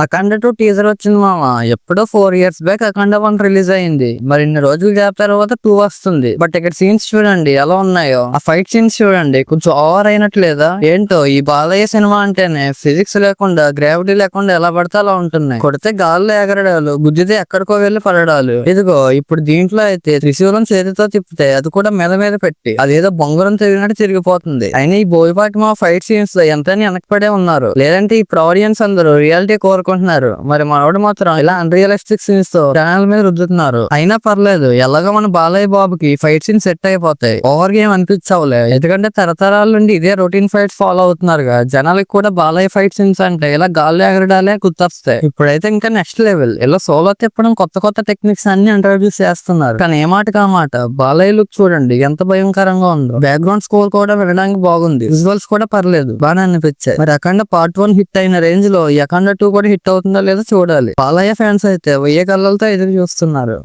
అఖండ 2 teaser వచ్చింది మామ. ఎప్పుడో 4 years బ్యాక్ అఖండ 1 రిలీజ్ అయింది. మరి ఇన్ని రోజులు గ్యాప్ తర్వాత 2 వస్తుంది. బట్ ఇక్కడ సీన్స్ చూడండి ఎలా ఉన్నాయో. ఆ ఫైట్ సీన్స్ చూడండి కొంచెం ఓవర్ అయినట్లేదా? ఏంటో ఈ బాలయ్య సినిమా అంటేనే ఫిజిక్స్ లేకుండా గ్రావిటీ లేకుండా ఎలా పడితే అలా ఉంటున్నాయి. కొడితే గాల్లో ఎగరడాలు, గుద్దితే ఎక్కడికో వెళ్లి పడడాలు. ఇదిగో ఇప్పుడు దీంట్లో అయితే త్రిశూలం చేతితో తిప్పితే అది కూడా మీద పెట్టి అదేదో బొంగరం తిరిగినట్టు తిరిగిపోతుంది. అయినా ఈ బోయపాటి మా ఫైట్ సీన్స్ లో ఎంతని వెనకపడే ఉన్నారు. లేదంటే ఇప్పుడు ఆడియన్స్ అందరూ రియాలిటీ కోరుకుంటున్నారు. మరి మనోడు మాత్రం ఇలా అన్రియలిస్టిక్ సీన్స్ తో ఛానల్ మీద రుద్దుతున్నారు. అయినా పర్లేదు, ఎలాగో మన బాలయ్య బాబుకి ఫైట్ సీన్స్ సెట్ అయిపోతాయి. ఓవర్ గేమ్ అనిపించవులే. ఎందుకంటే తరతరాల నుండి ఇదే రొటీన్ ఫైట్స్ ఫాలో అవుతున్నారుగా. జనాలకి కూడా బాలయ్య ఫైట్ సీన్స్ అంటే ఇలా గాల్లో ఎగరడాలే గుర్తొస్తాయి. ఇప్పుడైతే ఇంకా నెక్స్ట్ లెవెల్. ఇలా సోలో తిప్పడం, కొత్త టెక్నిక్స్ అన్ని ఇంట్రడ్యూస్ చేస్తున్నారు. కానీ ఏ మాట కా మాట బాలయ్య లుక్ చూడండి ఎంత భయంకరంగా ఉందో. బ్యాక్గ్రౌండ్ స్కోర్ కూడా వినడానికి బాగుంది. విజువల్స్ కూడా పర్లేదు, బాగా అనిపించాయి. మరి అఖండ పార్ట్ 1 హిట్ అయిన రేంజ్ లో ఈ అఖండ 2 కూడా హిట్ అవుతుందో లేదో చూడాలి. బాలయ్య ఫ్యాన్స్ అయితే వెయ్యి కళ్ళతో ఎదురు చూస్తున్నారు.